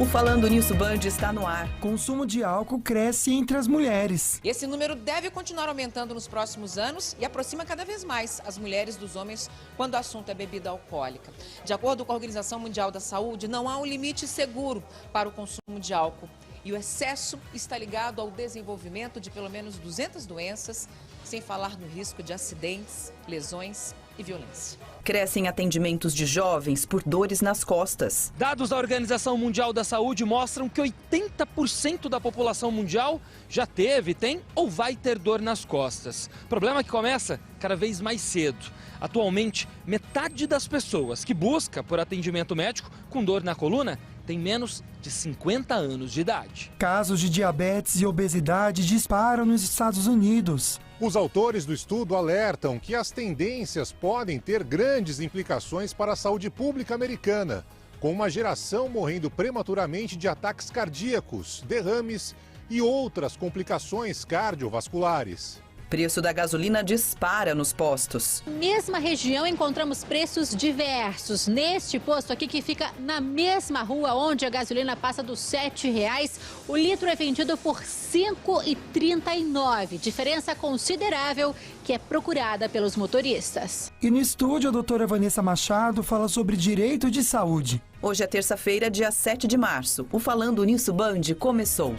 O Falando Nisso Band está no ar. Consumo de álcool cresce entre as mulheres. Esse número deve continuar aumentando nos próximos anos e aproxima cada vez mais as mulheres dos homens quando o assunto é bebida alcoólica. De acordo com a Organização Mundial da Saúde, não há um limite seguro para o consumo de álcool. E o excesso está ligado ao desenvolvimento de pelo menos 200 doenças, sem falar no risco de acidentes, lesões e violência. Crescem atendimentos de jovens por dores nas costas. Dados da Organização Mundial da Saúde mostram que 80% da população mundial já teve, tem ou vai ter dor nas costas. Problema que começa cada vez mais cedo. Atualmente, metade das pessoas que busca por atendimento médico com dor na coluna tem menos de 50 anos de idade. Casos de diabetes e obesidade disparam nos Estados Unidos. Os autores do estudo alertam que as tendências podem ter grandes implicações para a saúde pública americana, com uma geração morrendo prematuramente de ataques cardíacos, derrames e outras complicações cardiovasculares. Preço da gasolina dispara nos postos. Na mesma região encontramos preços diversos. Neste posto aqui, que fica na mesma rua onde a gasolina passa dos R$ 7,00, o litro é vendido por R$ 5,39. Diferença considerável que é procurada pelos motoristas. E no estúdio, a doutora Vanessa Machado fala sobre direito de saúde. Hoje é terça-feira, dia 7 de março. O Falando Nisso Band começou.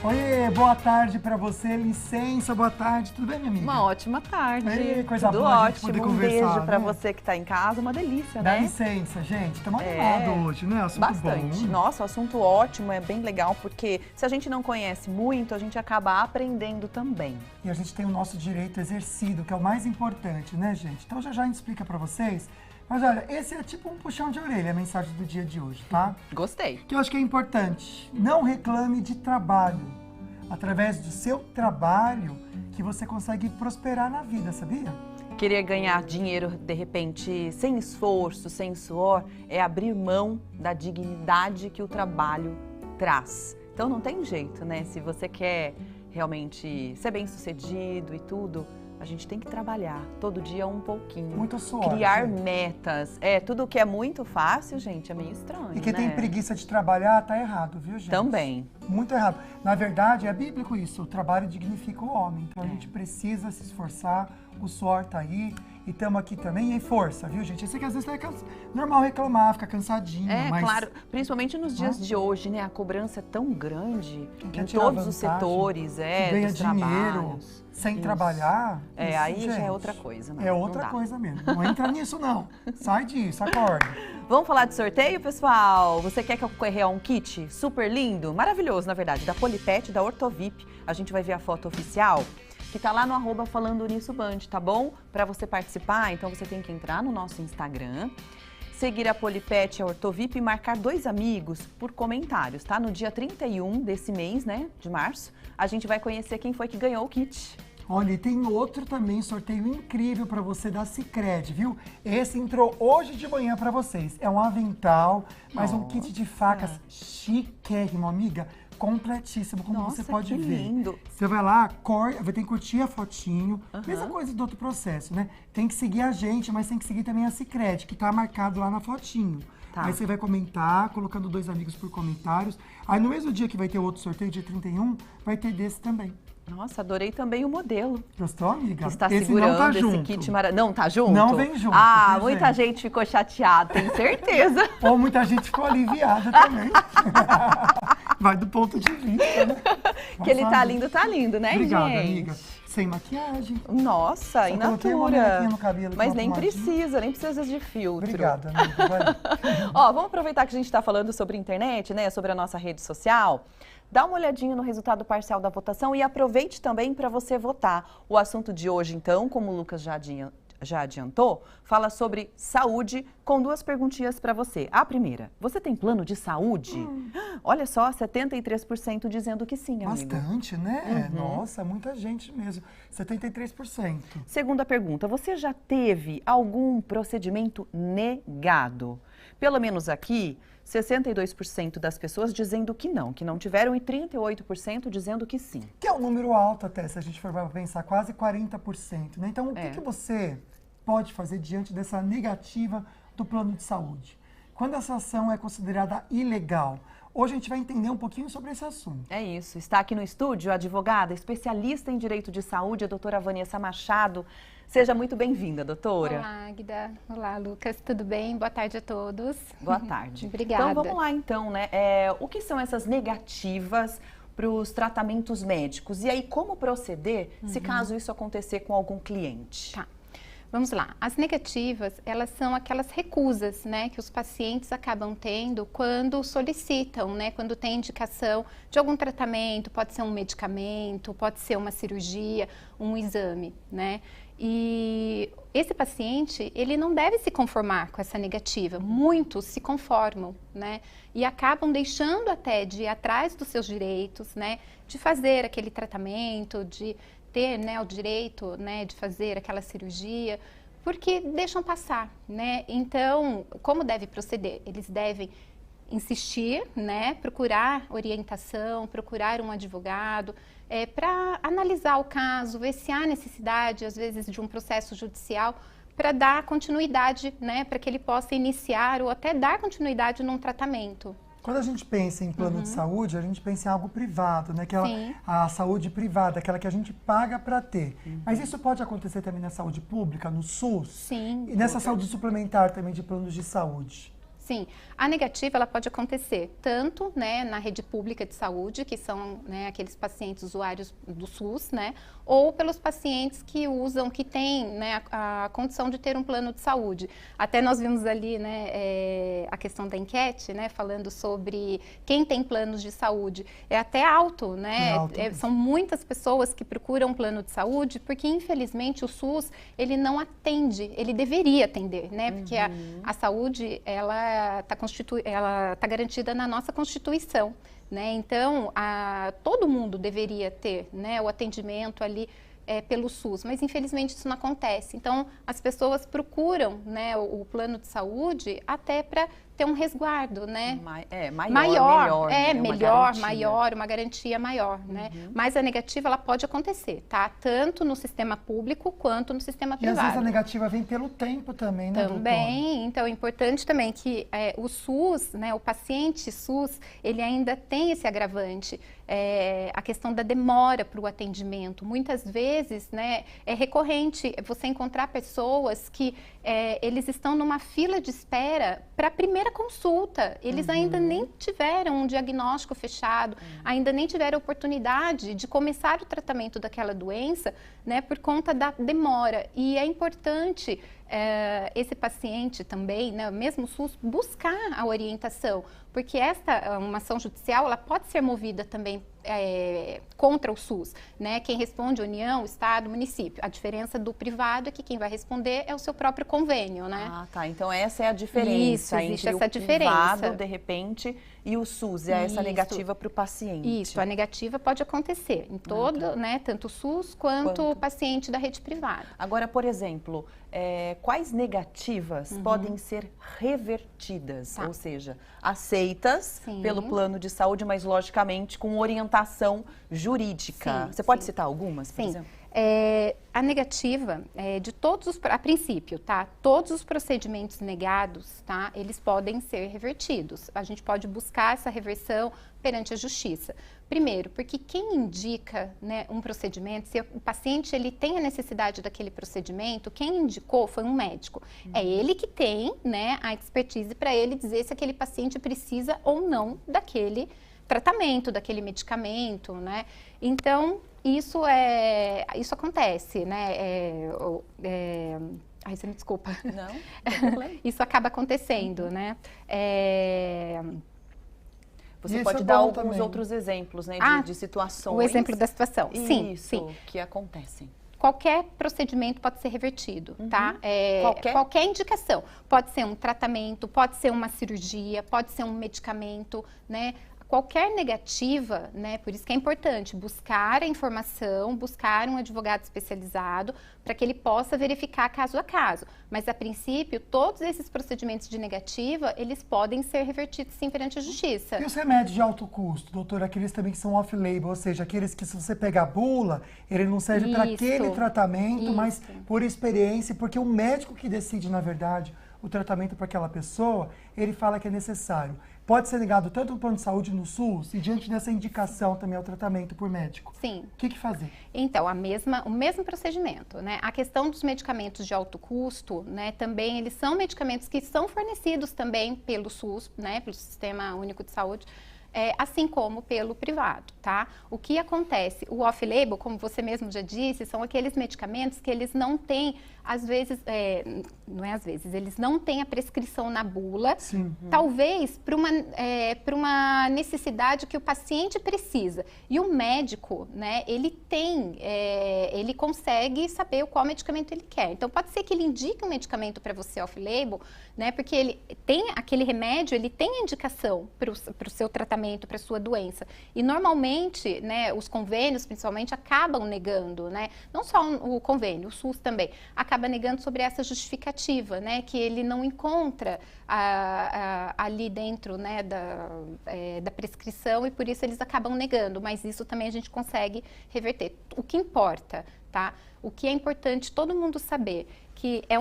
Oi, boa tarde pra você, licença, boa tarde, tudo bem, minha amiga? Uma ótima tarde. Ei, coisa Tudo boa a gente ótimo. poder Um conversar, beijo pra né? você que tá em casa, uma delícia, Dá né? licença, gente, estamos animados hoje, né? Assunto Bastante. bom. Nossa, o assunto ótimo, é bem legal, porque se a gente não conhece muito, a gente acaba aprendendo também. E a gente tem o nosso direito exercido, que é o mais importante, né, gente? Então já a gente explica pra vocês. Mas olha, esse é tipo um puxão de orelha, a mensagem do dia de hoje, tá? Gostei. Que eu acho que é importante. Não reclame de trabalho. Através do seu trabalho que você consegue prosperar na vida, sabia? Querer ganhar dinheiro, de repente, sem esforço, sem suor, é abrir mão da dignidade que o trabalho traz. Então não tem jeito, né? Se você quer realmente ser bem-sucedido e tudo, a gente tem que trabalhar todo dia um pouquinho. Muito suor, criar gente. metas. Tudo que é muito fácil, gente, é meio estranho, E quem né? tem preguiça de trabalhar tá errado, viu, gente? Também. Muito errado. Na verdade, é bíblico isso. O trabalho dignifica o homem. Então a gente precisa se esforçar. O suor tá aí. E estamos aqui também em força, viu, gente? Eu sei que às vezes é normal reclamar, ficar cansadinho. Mas... claro. Principalmente nos dias de hoje, né? A cobrança é tão grande quer em tirar todos os vantagem, setores, que ganha dos dinheiro trabalhos. sem Isso. trabalhar. Isso, Aí já gente, é outra coisa, né? É Não outra dá. coisa mesmo. Não entra nisso, não. Sai disso, acorda. Vamos falar de sorteio, pessoal? Você quer concorrer a um kit super lindo? Maravilhoso, na verdade, da Polipet, da Ortovip. A gente vai ver a foto oficial, que tá lá no @Falando Nisso Band, tá bom? Para você participar, então você tem que entrar no nosso Instagram, seguir a Polipet e a Ortovip e marcar 2 amigos por comentários, tá? No dia 31 desse mês, né, de março, a gente vai conhecer quem foi que ganhou o kit. Olha, e tem outro também, sorteio incrível para você da Sicredi, viu? Esse entrou hoje de manhã para vocês. É um avental, mas um kit de facas chiquérrimo, amiga. Completíssimo, como Nossa, você pode que ver. lindo. Você vai lá, tem que curtir a fotinho. Mesma coisa do outro processo, né? Tem que seguir a gente, mas tem que seguir também a Sicredi, que tá marcado lá na fotinho. Tá. Aí você vai comentar, colocando 2 amigos por comentários. Aí no mesmo dia que vai ter outro sorteio, dia 31, vai ter desse também. Nossa, adorei também o modelo. Gostou, amiga? Que está Esse segurando não tá esse junto. kit maravilhoso. Não, tá junto? Não vem junto, Ah, viu, muita gente ficou chateada, tenho certeza. Ou muita gente ficou aliviada também. Vai do ponto de vista, né? Que ele tá lindo, né, Obrigada, gente? amiga. Sem maquiagem. Nossa, Só coloquei uma inatura. bonequinha no cabelo, Mas uma nem pomadinha. nem precisa de filtro. Obrigada, amiga. Vai. Ó, vamos aproveitar que a gente está falando sobre internet, né, sobre a nossa rede social. Dá uma olhadinha no resultado parcial da votação e aproveite também para você votar. O assunto de hoje, então, como o Lucas já adiantou, fala sobre saúde com 2 perguntinhas para você. A primeira, você tem plano de saúde? Olha só, 73% dizendo que sim, amigo. Bastante, né? Nossa, muita gente mesmo. 73%. Segunda pergunta, você já teve algum procedimento negado? Pelo menos aqui, 62% das pessoas dizendo que não tiveram e 38% dizendo que sim. Que é um número alto até, se a gente for pensar, quase 40%, né? Então, o que você pode fazer diante dessa negativa do plano de saúde? Quando essa ação é considerada ilegal? Hoje a gente vai entender um pouquinho sobre esse assunto. É isso. Está aqui no estúdio a advogada, especialista em direito de saúde, a doutora Vanessa Machado. Seja muito bem-vinda, doutora. Olá, Agda. Olá, Lucas. Tudo bem? Boa tarde a todos. Boa tarde. Obrigada. Então, vamos lá, então, né? O que são essas negativas para os tratamentos médicos? E aí, como proceder se caso isso acontecer com algum cliente? Tá. Vamos lá. As negativas, elas são aquelas recusas, né, que os pacientes acabam tendo quando solicitam, né, quando tem indicação de algum tratamento, pode ser um medicamento, pode ser uma cirurgia, um exame, né? E esse paciente, ele não deve se conformar com essa negativa. Muitos se conformam, né? E acabam deixando até de ir atrás dos seus direitos, né? De fazer aquele tratamento, de ter, né, o direito, né, de fazer aquela cirurgia, porque deixam passar, né? Então, como deve proceder? Eles devem insistir, né, procurar orientação, procurar um advogado, para analisar o caso, ver se há necessidade, às vezes, de um processo judicial para dar continuidade, né, para que ele possa iniciar ou até dar continuidade num tratamento. Quando a gente pensa em plano de saúde, a gente pensa em algo privado, né? Sim. A saúde privada, aquela que a gente paga para ter. Mas isso pode acontecer também na saúde pública, no SUS? Sim. E nessa saúde suplementar também de planos de saúde? Sim, a negativa ela pode acontecer tanto, né, na rede pública de saúde, que são, né, aqueles pacientes usuários do SUS, né, ou pelos pacientes que usam, que têm, né, a condição de ter um plano de saúde. Até nós vimos ali, né, a questão da enquete, né, falando sobre quem tem planos de saúde. É até alto, né? São muitas pessoas que procuram um plano de saúde porque, infelizmente, o SUS, ele não atende, ele deveria atender, né? Porque a saúde, ela está garantida na nossa Constituição, né? Então, todo mundo deveria ter, né, o atendimento ali pelo SUS, mas infelizmente isso não acontece. Então, as pessoas procuram, né, o plano de saúde até para ter um resguardo, né? Maior, uma garantia maior, né? Mas a negativa, ela pode acontecer, tá? Tanto no sistema público quanto no sistema privado. E às vezes a negativa vem pelo tempo também, né, Também, doutora? então é importante também que o SUS, né, o paciente SUS, ele ainda tem esse agravante, a questão da demora para o atendimento. Muitas vezes, né, é recorrente você encontrar pessoas que eles estão numa fila de espera para a primeira consulta. Eles ainda nem tiveram um diagnóstico fechado, ainda nem tiveram oportunidade de começar o tratamento daquela doença, né, por conta da demora. E é importante esse paciente também, né, mesmo o SUS, buscar a orientação, porque uma ação judicial, ela pode ser movida também contra o SUS, né? Quem responde, União, Estado, município. A diferença do privado é que quem vai responder é o seu próprio convênio, né? Ah, tá. Então essa é a diferença existe entre essa o diferença. privado, de repente, e o SUS. É essa negativa para o paciente. Isso, a negativa pode acontecer em todo, né? Tanto o SUS quanto o paciente da rede privada. Agora, por exemplo, quais negativas podem ser revertidas? Ou seja, aceitas pelo plano de saúde, mas logicamente com orientação jurídica. Você pode citar algumas, por exemplo? A negativa de a princípio, tá? Todos os procedimentos negados, tá? Eles podem ser revertidos. A gente pode buscar essa reversão perante a justiça. Primeiro, porque quem indica, né, um procedimento, se o paciente ele tem a necessidade daquele procedimento, quem indicou foi um médico. É ele que tem, né, a expertise para ele dizer se aquele paciente precisa ou não daquele tratamento, daquele medicamento, né? Então, isso acontece, né? Ai, você me desculpa. Não tem problema. Isso acaba acontecendo, né? Você pode dar alguns outros exemplos, né, de situações. O exemplo da situação. Sim. Que acontecem. Qualquer procedimento pode ser revertido, tá? Qualquer indicação. Pode ser um tratamento, pode ser uma cirurgia, pode ser um medicamento, né? qualquer negativa, né, por isso que é importante buscar a informação, buscar um advogado especializado para que ele possa verificar caso a caso. Mas, a princípio, todos esses procedimentos de negativa, eles podem ser revertidos sim perante a justiça. E os remédios de alto custo, doutora, aqueles também que são off-label, ou seja, aqueles que se você pegar a bula, ele não serve para aquele tratamento, mas por experiência, porque o médico que decide, na verdade, o tratamento para aquela pessoa, ele fala que é necessário. Pode ser negado tanto no plano de saúde no SUS e diante dessa indicação também ao tratamento por médico. Sim. O que fazer? Então, o mesmo procedimento, né? A questão dos medicamentos de alto custo, né? Também eles são medicamentos que são fornecidos também pelo SUS, né? Pelo Sistema Único de Saúde. Assim como pelo privado, tá? O que acontece? O off-label, como você mesmo já disse, são aqueles medicamentos que eles não têm, às vezes, não é às vezes, eles não têm a prescrição na bula, talvez para uma necessidade que o paciente precisa. E o médico, né, ele consegue saber qual medicamento ele quer. Então, pode ser que ele indique um medicamento para você off-label, né, porque ele tem aquele remédio, ele tem a indicação para o seu tratamento, para a sua doença. E normalmente, né, os convênios, principalmente, acabam negando, né, não só o convênio, o SUS também, acaba negando sobre essa justificativa, né, que ele não encontra ali dentro, né, da prescrição e por isso eles acabam negando, mas isso também a gente consegue reverter. O que importa, tá? O que é importante todo mundo saber, que é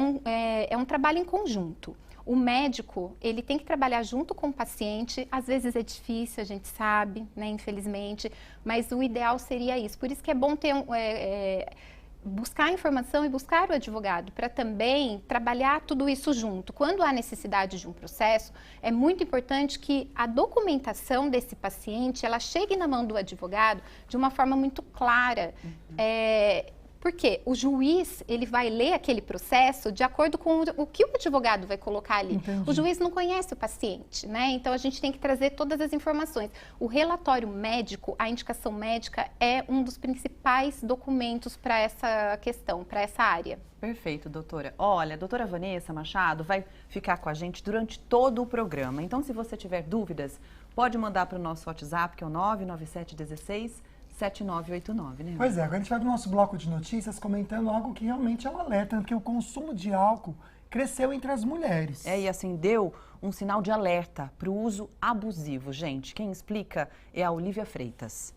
um trabalho em conjunto. O médico, ele tem que trabalhar junto com o paciente, às vezes é difícil, a gente sabe, né, infelizmente, mas o ideal seria isso. Por isso que é bom ter buscar a informação e buscar o advogado para também trabalhar tudo isso junto. Quando há necessidade de um processo, é muito importante que a documentação desse paciente, ela chegue na mão do advogado de uma forma muito clara. Porque o juiz, ele vai ler aquele processo de acordo com o que o advogado vai colocar ali. Entendi. O juiz não conhece o paciente, né? Então, a gente tem que trazer todas as informações. O relatório médico, a indicação médica, é um dos principais documentos para essa questão, para essa área. Perfeito, doutora. Olha, a doutora Vanessa Machado vai ficar com a gente durante todo o programa. Então, se você tiver dúvidas, pode mandar para o nosso WhatsApp, que é o 99716 7989, né? Pois é, agora a gente vai para o nosso bloco de notícias comentando algo que realmente é um alerta, porque o consumo de álcool cresceu entre as mulheres. E acendeu um sinal de alerta para o uso abusivo. Gente, quem explica é a Olivia Freitas.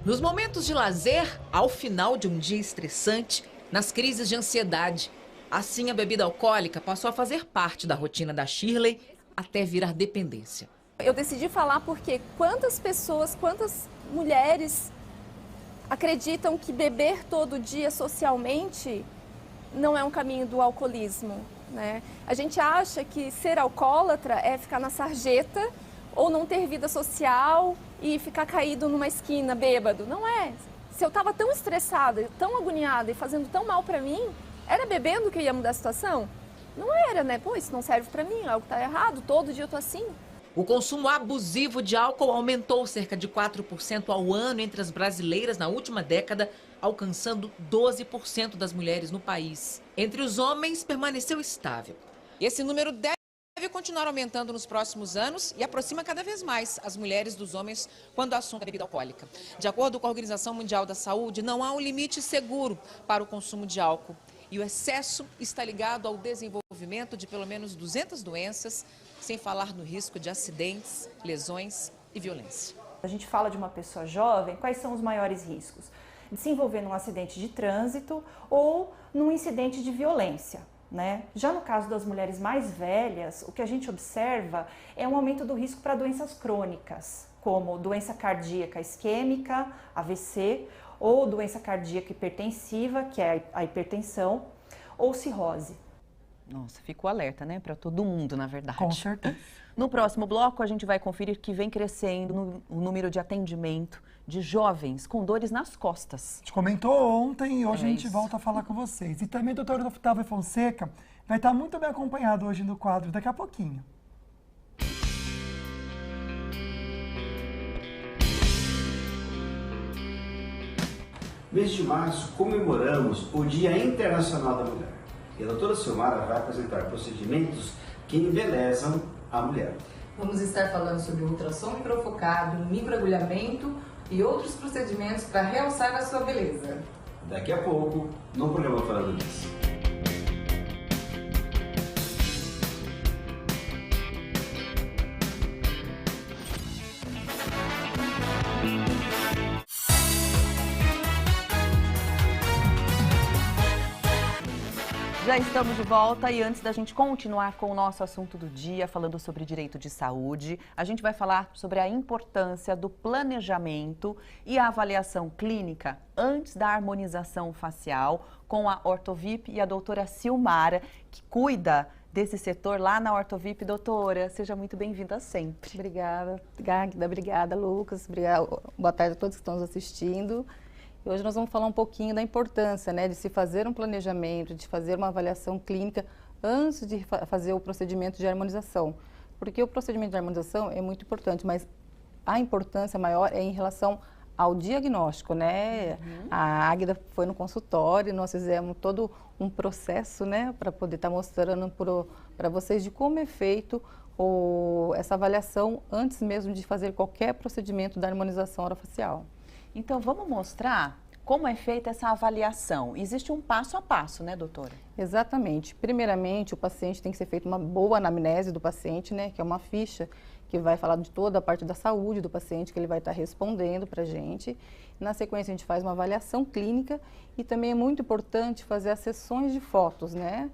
Nos momentos de lazer, ao final de um dia estressante, nas crises de ansiedade, assim a bebida alcoólica passou a fazer parte da rotina da Shirley até virar dependência. Eu decidi falar porque quantas pessoas, quantas mulheres acreditam que beber todo dia socialmente não é um caminho do alcoolismo, né? A gente acha que ser alcoólatra é ficar na sarjeta ou não ter vida social e ficar caído numa esquina bêbado. Não é. Se eu estava tão estressada, tão agoniada e fazendo tão mal para mim, era bebendo que eu ia mudar a situação? Não era, né? Pô, isso não serve para mim, algo está errado, todo dia eu tô assim. O consumo abusivo de álcool aumentou cerca de 4% ao ano entre as brasileiras na última década, alcançando 12% das mulheres no país. Entre os homens, permaneceu estável. Esse número deve continuar aumentando nos próximos anos e aproxima cada vez mais as mulheres dos homens quando o assunto é bebida alcoólica. De acordo com a Organização Mundial da Saúde, não há um limite seguro para o consumo de álcool. E o excesso está ligado ao desenvolvimento de pelo menos 200 doenças, sem falar no risco de acidentes, lesões e violência. A gente fala de uma pessoa jovem, quais são os maiores riscos? De se envolver num acidente de trânsito ou num incidente de violência, né? Já no caso das mulheres mais velhas, o que a gente observa é um aumento do risco para doenças crônicas, como doença cardíaca isquêmica, AVC, ou doença cardíaca hipertensiva, que é a hipertensão, ou cirrose. Nossa, fica o alerta, né? Para todo mundo, na verdade. Com certeza. No próximo bloco, a gente vai conferir que vem crescendo o número de atendimento de jovens com dores nas costas. A gente comentou ontem e hoje a gente isso. volta a falar com vocês. E também o doutor Otávio Fonseca vai estar muito bem acompanhado hoje no quadro, daqui a pouquinho. Mês de março, comemoramos o Dia Internacional da Mulher. E a doutora Silmara vai apresentar procedimentos que embelezam a mulher. Vamos estar falando sobre ultrassom microfocado, microagulhamento e outros procedimentos para realçar a sua beleza. Daqui a pouco, no programa Falando Nisso. Já estamos de volta e antes da gente continuar com o nosso assunto do dia, falando sobre direito de saúde, a gente vai falar sobre a importância do planejamento e a avaliação clínica antes da harmonização facial com a Ortovip e a doutora Silmara, que cuida desse setor lá na Ortovip. Doutora, seja muito bem-vinda sempre. Obrigada, Gagda, obrigada, Lucas, boa tarde a todos que estão nos assistindo. E hoje nós vamos falar um pouquinho da importância, né, de se fazer um planejamento, de fazer uma avaliação clínica antes de fazer o procedimento de harmonização. Porque o procedimento de harmonização é muito importante, mas a importância maior é em relação ao diagnóstico, né? A Águida foi no consultório, nós fizemos todo um processo, né, para poder estar mostrando para vocês de como é feito essa avaliação antes mesmo de fazer qualquer procedimento da harmonização orofacial. Então, vamos mostrar como é feita essa avaliação. Existe um passo a passo, né, doutora? Exatamente. Primeiramente, o paciente tem que ser feita uma boa anamnese do paciente, né, que é uma ficha que vai falar de toda a parte da saúde do paciente, que ele vai estar respondendo para a gente. Na sequência, a gente faz uma avaliação clínica e também é muito importante fazer as sessões de fotos, né?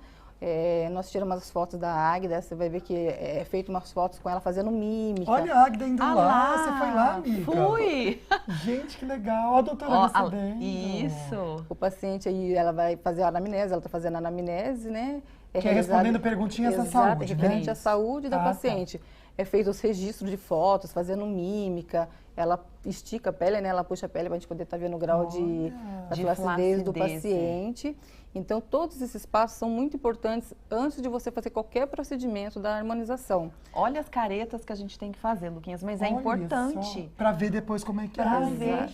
Nós tiramos as fotos da Águida, você vai ver que é feito umas fotos com ela fazendo mímica. Olha a Águida indo lá, você foi lá, amiga? Fui! Gente, que legal, a doutora recebendo. Isso! O paciente aí, ela vai fazer a anamnese, ela está fazendo a anamnese, né? Que é respondendo perguntinhas da saúde, referente à saúde da paciente. É feito os registros de fotos, fazendo mímica, ela estica a pele, né? Ela puxa a pele para a gente poder estar vendo o grau de flacidez do paciente. Então, todos esses passos são muito importantes antes de você fazer qualquer procedimento da harmonização. Olha as caretas que a gente tem que fazer, Luquinhas, mas é importante. Para ver depois como é que Pra ver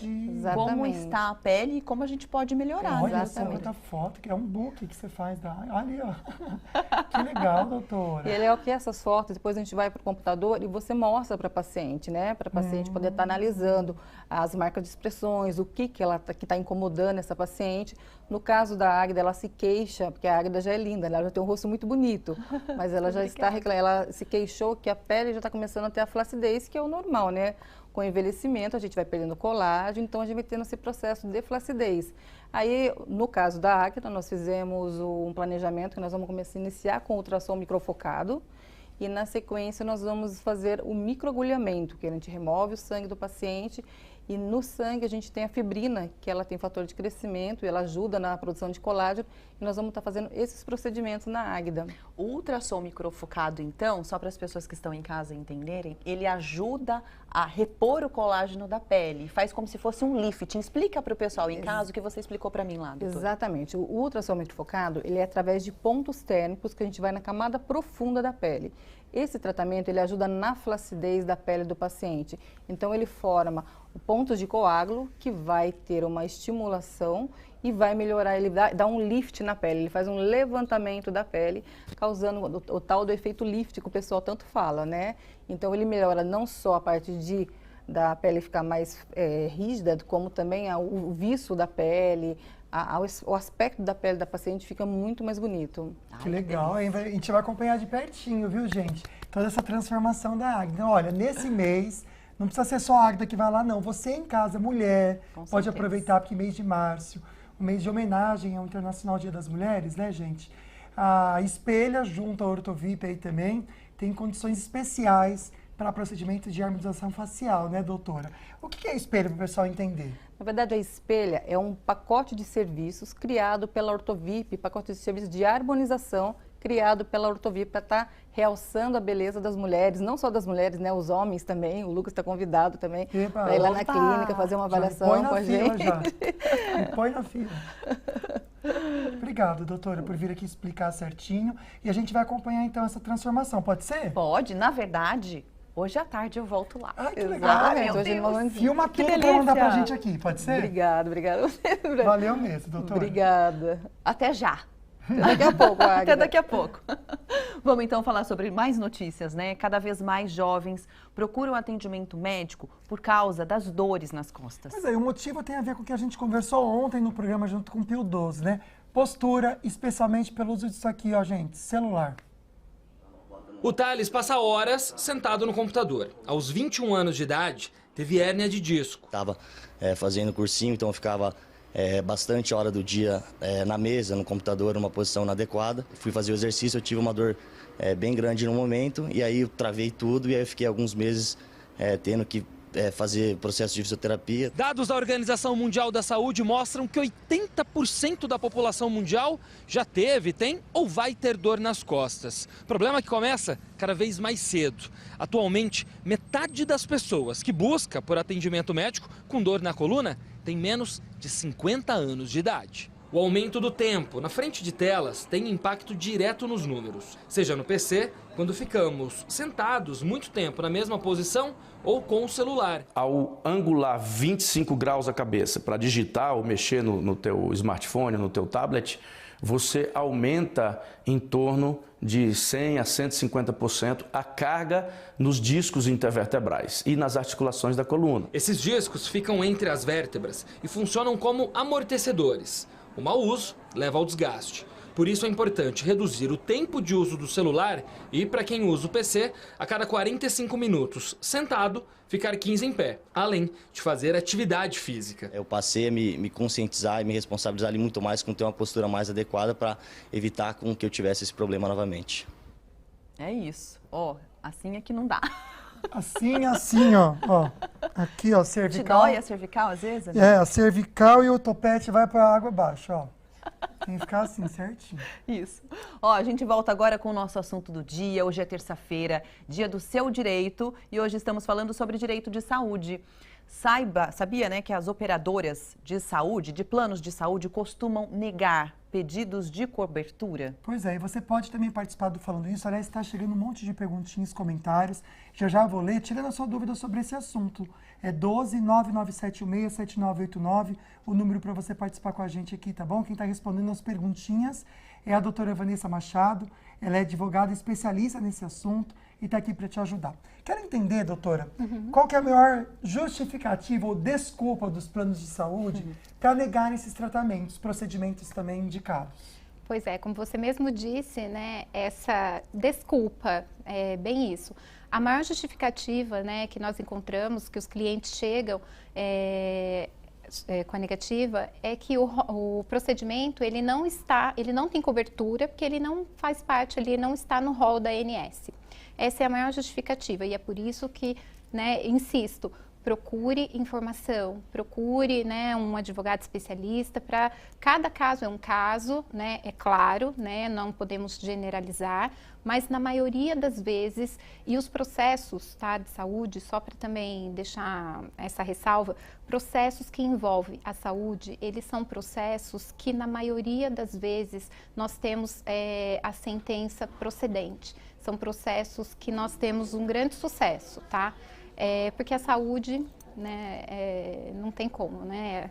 como está a pele e como a gente pode melhorar. Olha só quanta foto, que é um book que você faz da... Olha, ó. Que legal, doutora. E é legal que essas fotos, depois a gente vai para o computador e você mostra para a paciente, né? Para a paciente poder estar analisando as marcas de expressões, o que está incomodando essa paciente. No caso da Águida, ela se queixa, porque a Águida já é linda, ela já tem um rosto muito bonito, mas ela já está ela se queixou que a pele já está começando a ter a flacidez, que é o normal, né? Com o envelhecimento, a gente vai perdendo colágeno, então a gente vai tendo esse processo de flacidez. Aí, no caso da Águida, nós fizemos um planejamento que nós vamos começar a iniciar com ultrassom microfocado, e na sequência nós vamos fazer o microagulhamento, que a gente remove o sangue do paciente. E no sangue a gente tem a fibrina, que ela tem fator de crescimento e ela ajuda na produção de colágeno. E nós vamos estar fazendo esses procedimentos na Águida. O ultrassom microfocado, então, só para as pessoas que estão em casa entenderem, ele ajuda a repor o colágeno da pele. Faz como se fosse um lifting. Explica para o pessoal em casa o que você explicou para mim lá, doutora. Exatamente. O ultrassom microfocado, ele é através de pontos térmicos que a gente vai na camada profunda da pele. Esse tratamento, ele ajuda na flacidez da pele do paciente. Então, ele forma pontos de coágulo que vai ter uma estimulação e vai melhorar, ele dá um lift na pele, ele faz um levantamento da pele, causando o tal do efeito lift que o pessoal tanto fala, né? Então, ele melhora não só a parte da pele ficar mais rígida, como também o viço da pele, o aspecto da pele da paciente fica muito mais bonito. Que legal, hein? A gente vai acompanhar de pertinho, viu, gente? Toda essa transformação da Águida. Então, olha, nesse mês, não precisa ser só a Águida que vai lá, não. Você em casa, mulher, pode aproveitar, porque mês de março, um mês de homenagem ao Internacional Dia das Mulheres, né, gente? A Espelha, junto à Ortovip aí também, tem condições especiais para procedimento de harmonização facial, né, doutora? O que é Espelha, para o pessoal entender? Na verdade, a Espelha é um pacote de serviços criado pela Ortovip, pacote de serviços de harmonização criado pela Ortovip para estar realçando a beleza das mulheres, não só das mulheres, né, os homens também. O Lucas está convidado também para ir lá na clínica fazer uma avaliação com a gente. Me põe na fila. Obrigado, doutora, por vir aqui explicar certinho. E a gente vai acompanhar, então, essa transformação. Pode ser? Pode. Na verdade, hoje à tarde eu volto lá. Ah, que legal. Filma tudo para mandar pra gente aqui, pode ser? Obrigada. Valeu mesmo, doutora. Obrigada. Até já. Daqui a pouco, Agda. Até daqui a pouco. Vamos então falar sobre mais notícias, né? Cada vez mais jovens procuram atendimento médico por causa das dores nas costas. Mas aí, o motivo tem a ver com o que a gente conversou ontem no programa junto com o Pio 12, né? Postura, especialmente pelo uso disso aqui, ó, gente, celular. O Thales passa horas sentado no computador. Aos 21 anos de idade, teve hérnia de disco. Estava fazendo cursinho, então eu ficava bastante hora do dia na mesa, no computador, numa posição inadequada. Fui fazer o exercício, eu tive uma dor bem grande no momento, e aí eu travei tudo, e aí eu fiquei alguns meses tendo que fazer processo de fisioterapia. Dados da Organização Mundial da Saúde mostram que 80% da população mundial já teve, tem ou vai ter dor nas costas. Problema que começa cada vez mais cedo. Atualmente, metade das pessoas que busca por atendimento médico com dor na coluna tem menos de 50 anos de idade. O aumento do tempo na frente de telas tem impacto direto nos números, seja no PC, quando ficamos sentados muito tempo na mesma posição, ou com o celular. Ao angular 25 graus a cabeça para digitar ou mexer no teu smartphone, no teu tablet, você aumenta em torno de 100 a 150% a carga nos discos intervertebrais e nas articulações da coluna. Esses discos ficam entre as vértebras e funcionam como amortecedores. O mau uso leva ao desgaste. Por isso é importante reduzir o tempo de uso do celular e, para quem usa o PC, a cada 45 minutos sentado, ficar 15 em pé, além de fazer atividade física. Eu passei a me conscientizar e me responsabilizar ali muito mais com ter uma postura mais adequada para evitar com que eu tivesse esse problema novamente. É isso. Ó, assim é que não dá. Assim, ó. Aqui, ó, cervical. Te dói a cervical às vezes? Né? A cervical e o topete vai para a água abaixo, ó. Tem que ficar assim, certinho. Isso. Ó, a gente volta agora com o nosso assunto do dia. Hoje é terça-feira, dia do seu direito, e hoje estamos falando sobre direito de saúde. Sabia, né, que as operadoras de saúde, de planos de saúde, costumam negar pedidos de cobertura? Pois é, e você pode também participar do Falando Isso. Aliás, está chegando um monte de perguntinhas, comentários. Já vou ler, tirando a sua dúvida sobre esse assunto. É 12-99716-7989, o número para você participar com a gente aqui, tá bom? Quem está respondendo as perguntinhas é a doutora Vanessa Machado. Ela é advogada especialista nesse assunto e está aqui para te ajudar. Quero entender, doutora, qual que é a maior justificativa ou desculpa dos planos de saúde para negar esses tratamentos, procedimentos também indicados? Pois é, como você mesmo disse, né, essa desculpa, é bem isso. A maior justificativa, né, que nós encontramos, que os clientes chegam com a negativa, é que o procedimento ele não tem cobertura, porque ele não faz parte, ele não está no rol da ANS. Essa é a maior justificativa e é por isso que, né, insisto, procure informação, procure, né, um advogado especialista. Para cada caso é um caso, né, é claro, né, não podemos generalizar, mas na maioria das vezes, e os processos, tá, de saúde, só para também deixar essa ressalva, processos que envolvem a saúde, eles são processos que na maioria das vezes nós temos a sentença procedente. São processos que nós temos um grande sucesso, tá? Porque a saúde, né, não tem como, né?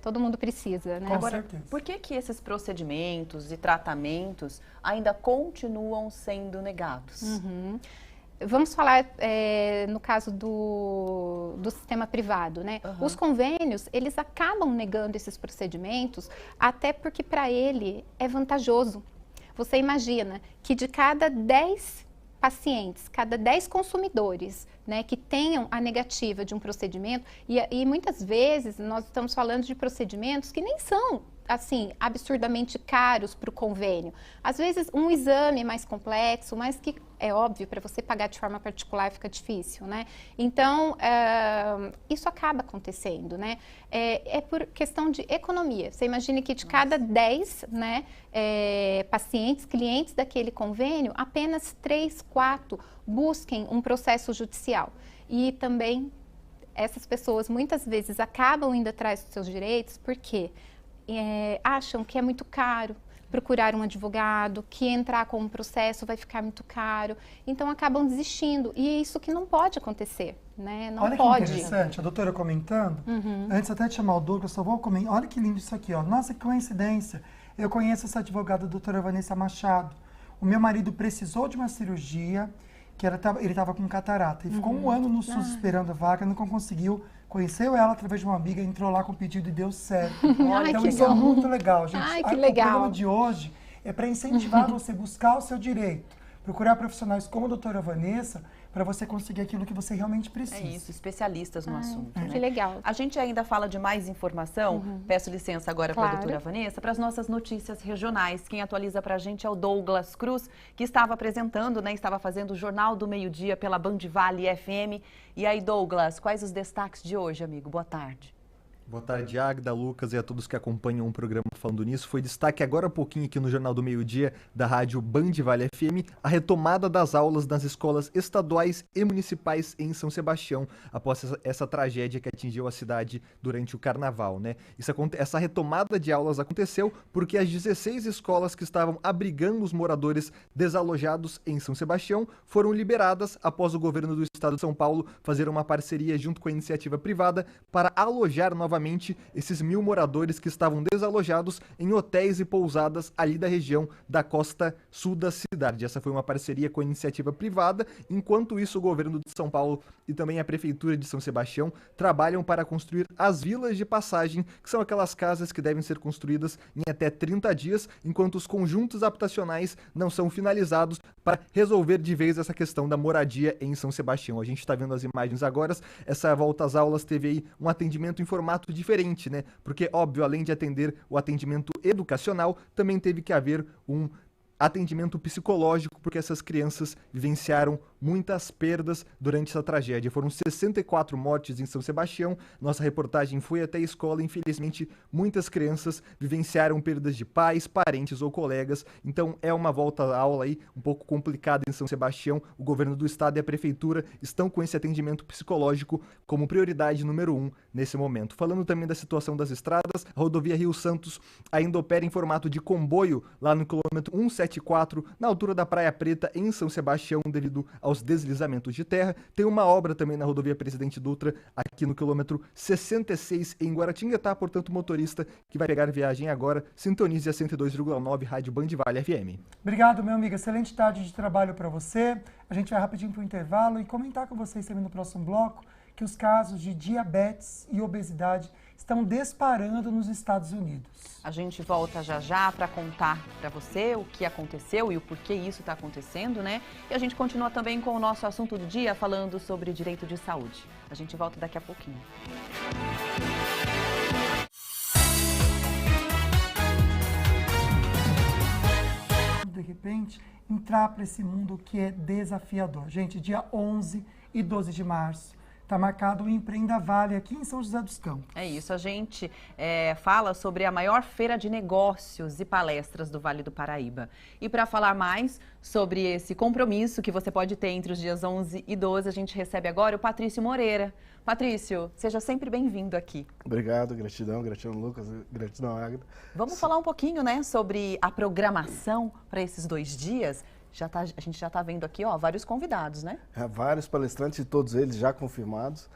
Todo mundo precisa, né? Agora, por que esses procedimentos e tratamentos ainda continuam sendo negados? Vamos falar no caso do sistema privado, né? Os convênios, eles acabam negando esses procedimentos até porque para ele é vantajoso. Você imagina que de cada 10 pacientes, cada 10 consumidores, né, que tenham a negativa de um procedimento, e muitas vezes nós estamos falando de procedimentos que nem são, assim, absurdamente caros para o convênio. Às vezes um exame mais complexo, mas que é óbvio, para você pagar de forma particular fica difícil, né? Então, isso acaba acontecendo, né? É por questão de economia. Você imagina que de cada 10, né, pacientes, clientes daquele convênio, apenas 3, 4 busquem um processo judicial. E também essas pessoas muitas vezes acabam indo atrás dos seus direitos porque acham que é muito caro procurar um advogado, que entrar com um processo vai ficar muito caro, então acabam desistindo, e é isso que não pode acontecer, né? Não Olha pode. Que interessante, a doutora comentando, antes até de chamar o Douglas, só vou comentar, olha que lindo isso aqui, ó, nossa, que coincidência, Eu conheço essa advogada, a doutora Vanessa Machado. O meu marido precisou de uma cirurgia, que ele estava com catarata. E ficou um ano no SUS esperando a vaga, nunca conseguiu. Conheceu ela através de uma amiga, entrou lá com o pedido e deu certo. Então isso é muito legal, gente. Ai, que legal. O programa de hoje é para incentivar você a buscar o seu direito. Procurar profissionais como a doutora Vanessa para você conseguir aquilo que você realmente precisa. É isso, especialistas no assunto. Que legal. A gente ainda fala de mais informação. Peço licença agora para a doutora Vanessa, para as nossas notícias regionais. Quem atualiza para a gente é o Douglas Cruz, que estava apresentando, né, estava fazendo o Jornal do Meio-Dia pela Band Vale FM. E aí, Douglas, quais os destaques de hoje, amigo? Boa tarde. Boa tarde, Agda, Lucas e a todos que acompanham o programa Falando Nisso. Foi destaque agora há pouquinho aqui no Jornal do Meio-Dia da rádio Band Vale FM a retomada das aulas nas escolas estaduais e municipais em São Sebastião após essa tragédia que atingiu a cidade durante o carnaval, né? Essa retomada de aulas aconteceu porque as 16 escolas que estavam abrigando os moradores desalojados em São Sebastião foram liberadas após o governo do estado de São Paulo fazer uma parceria junto com a iniciativa privada para alojar novamente esses 1.000 moradores que estavam desalojados em hotéis e pousadas ali da região da costa sul da cidade. Essa foi uma parceria com a iniciativa privada. Enquanto isso, o governo de São Paulo e também a prefeitura de São Sebastião trabalham para construir as vilas de passagem, que são aquelas casas que devem ser construídas em até 30 dias, enquanto os conjuntos habitacionais não são finalizados para resolver de vez essa questão da moradia em São Sebastião. A gente está vendo as imagens agora. Essa volta às aulas teve aí um atendimento em formato diferente, né? Porque, óbvio, além de atender o atendimento educacional, também teve que haver um atendimento psicológico, porque essas crianças vivenciaram muitas perdas durante essa tragédia. Foram 64 mortes em São Sebastião. Nossa reportagem foi até a escola. Infelizmente, muitas crianças vivenciaram perdas de pais, parentes ou colegas. Então, é uma volta à aula aí um pouco complicada em São Sebastião. O governo do estado e a prefeitura estão com esse atendimento psicológico como prioridade número 1 nesse momento. Falando também da situação das estradas, a rodovia Rio Santos ainda opera em formato de comboio lá no quilômetro 174, na altura da Praia Preta, em São Sebastião, devido aos deslizamentos de terra. Tem uma obra também na rodovia Presidente Dutra, aqui no quilômetro 66, em Guaratinguetá. Portanto, o motorista que vai pegar viagem agora, sintonize a 102,9 Rádio Band Vale FM. Obrigado, meu amigo. Excelente tarde de trabalho para você. A gente vai rapidinho para o intervalo e comentar com vocês também no próximo bloco que os casos de diabetes e obesidade estão disparando nos Estados Unidos. A gente volta já já para contar para você o que aconteceu e o porquê isso está acontecendo, né? E a gente continua também com o nosso assunto do dia, falando sobre direito de saúde. A gente volta daqui a pouquinho. De repente, entrar para esse mundo que é desafiador. Gente, dia 11 e 12 de março. Está marcado o Empreenda Vale aqui em São José dos Campos. É isso, a gente fala sobre a maior feira de negócios e palestras do Vale do Paraíba. E para falar mais sobre esse compromisso que você pode ter entre os dias 11 e 12, a gente recebe agora o Patrício Moreira. Patrício, seja sempre bem-vindo aqui. Obrigado, gratidão Lucas, gratidão Agda. Vamos falar um pouquinho, né, sobre a programação para esses 2 dias. A gente já está vendo aqui, ó, vários convidados, né? Vários palestrantes e todos eles já confirmados.